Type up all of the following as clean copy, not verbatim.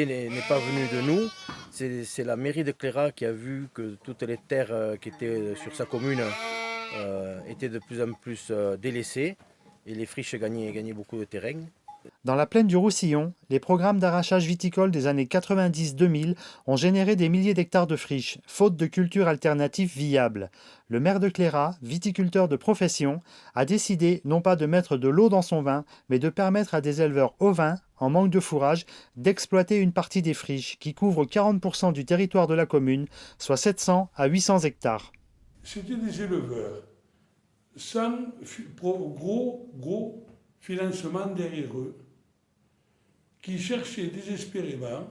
l'idée n'est pas venue de nous, c'est la mairie de Cléra qui a vu que toutes les terres qui étaient sur sa commune étaient de plus en plus délaissées et les friches gagnaient beaucoup de terrain. Dans la plaine du Roussillon, les programmes d'arrachage viticole des années 90-2000 ont généré des milliers d'hectares de friches, faute de cultures alternatives viables. Le maire de Cléra, viticulteur de profession, a décidé non pas de mettre de l'eau dans son vin, mais de permettre à des éleveurs ovins, en manque de fourrage, d'exploiter une partie des friches qui couvrent 40% du territoire de la commune, soit 700 à 800 hectares. C'était des éleveurs sans gros financement derrière eux, qui cherchaient désespérément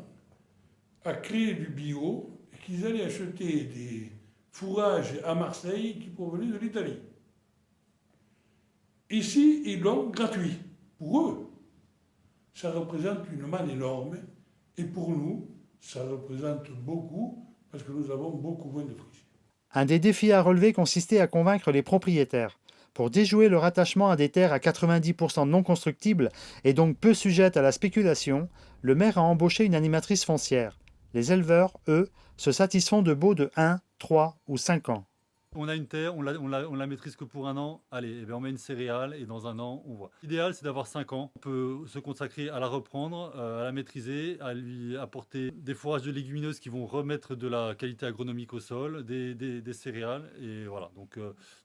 à créer du bio et qu'ils allaient acheter des fourrages à Marseille qui provenaient de l'Italie. Ici, ils l'ont gratuit. Pour eux, ça représente une manne énorme et pour nous, ça représente beaucoup parce que nous avons beaucoup moins de friches. Un des défis à relever consistait à convaincre les propriétaires. Pour déjouer le rattachement à des terres à 90% non constructibles et donc peu sujettes à la spéculation, le maire a embauché une animatrice foncière. Les éleveurs, eux, se satisfont de baux de 1, 3 ou 5 ans. On a une terre, on la maîtrise que pour un an. Allez, eh bien on met une céréale et dans un an, on voit. L'idéal, c'est d'avoir 5 ans. On peut se consacrer à la reprendre, à la maîtriser, à lui apporter des fourrages de légumineuses qui vont remettre de la qualité agronomique au sol, des céréales. Et voilà, donc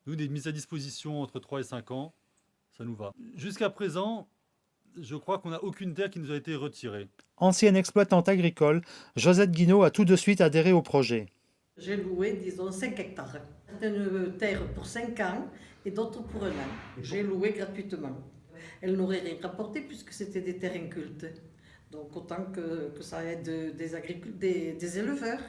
nous, des mises à disposition entre 3 et 5 ans, ça nous va. Jusqu'à présent, je crois qu'on n'a aucune terre qui nous a été retirée. Ancienne exploitante agricole, Josette Guinaud a tout de suite adhéré au projet. J'ai loué, disons, 5 hectares. Une terre pour 5 ans et d'autres pour 1 an. J'ai loué gratuitement. Elle n'aurait rien rapporté puisque c'était des terrains cultes. Donc autant que ça aide des éleveurs.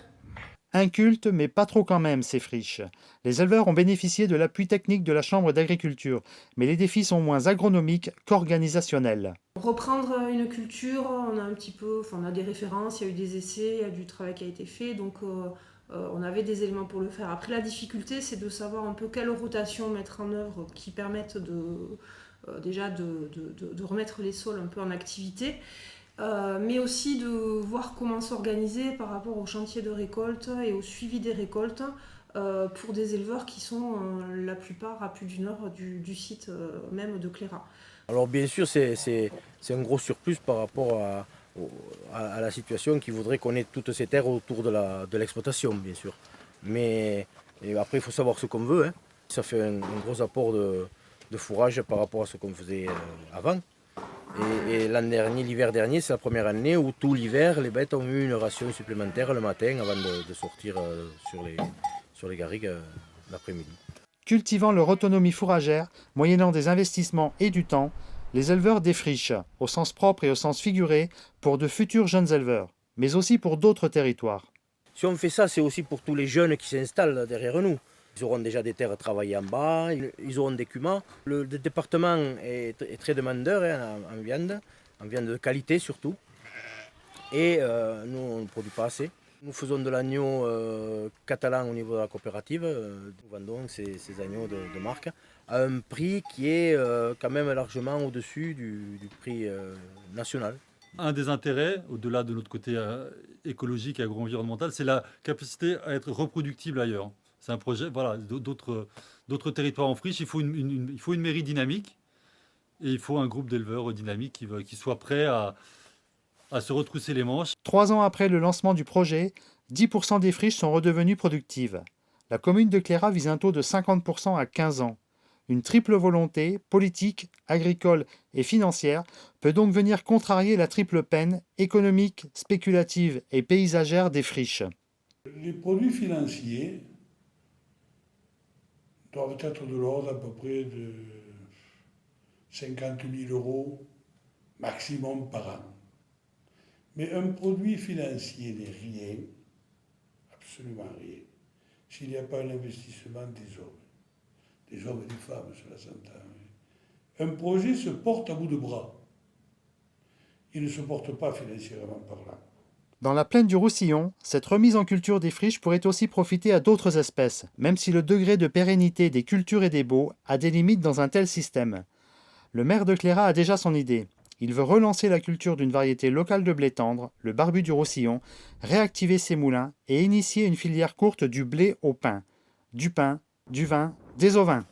Inculte, mais pas trop quand même, ces friches. Les éleveurs ont bénéficié de l'appui technique de la Chambre d'agriculture, mais les défis sont moins agronomiques qu'organisationnels. Reprendre une culture, on a un petit peu, on a des références, il y a eu des essais, il y a du travail qui a été fait, donc on avait des éléments pour le faire. Après, la difficulté, c'est de savoir un peu quelle rotation mettre en œuvre qui permettent déjà de remettre les sols un peu en activité. Mais aussi de voir comment s'organiser par rapport au chantier de récolte et au suivi des récoltes pour des éleveurs qui sont la plupart à plus du nord du site même de Cléra. Alors bien sûr, c'est un gros surplus par rapport à la situation qui voudrait qu'on ait toutes ces terres autour de l'exploitation, bien sûr. Mais après, il faut savoir ce qu'on veut. Hein. Ça fait un gros apport de fourrage par rapport à ce qu'on faisait avant. Et l'an dernier, l'hiver dernier, c'est la première année où tout l'hiver, les bêtes ont eu une ration supplémentaire le matin avant de sortir sur les garrigues l'après-midi. Cultivant leur autonomie fourragère, moyennant des investissements et du temps, les éleveurs défrichent, au sens propre et au sens figuré, pour de futurs jeunes éleveurs, mais aussi pour d'autres territoires. Si on fait ça, c'est aussi pour tous les jeunes qui s'installent derrière nous. Ils auront déjà des terres travaillées en bas, ils auront des cumats. Le département est très demandeur en viande de qualité surtout. Et nous, on ne produit pas assez. Nous faisons de l'agneau catalan au niveau de la coopérative. Nous vendons ces agneaux de marque à un prix qui est quand même largement au-dessus du prix national. Un des intérêts, au-delà de notre côté écologique et agro-environnemental, c'est la capacité à être reproductible ailleurs. C'est un projet, voilà, d'autres territoires en friche. Il faut une mairie dynamique et il faut un groupe d'éleveurs dynamiques qui soient prêts à se retrousser les manches. 3 ans après le lancement du projet, 10% des friches sont redevenues productives. La commune de Cléra vise un taux de 50% à 15 ans. Une triple volonté, politique, agricole et financière, peut donc venir contrarier la triple peine économique, spéculative et paysagère des friches. Les produits financiers doivent être de l'ordre à peu près de 50 000 € maximum par an. Mais un produit financier n'est rien, absolument rien, s'il n'y a pas un investissement des hommes et des femmes, cela s'entend. Un projet se porte à bout de bras. Il ne se porte pas financièrement parlant. Dans la plaine du Roussillon, cette remise en culture des friches pourrait aussi profiter à d'autres espèces, même si le degré de pérennité des cultures et des baux a des limites dans un tel système. Le maire de Cléra a déjà son idée. Il veut relancer la culture d'une variété locale de blé tendre, le barbu du Roussillon, réactiver ses moulins et initier une filière courte du blé au pain. Du pain, du vin, des ovins.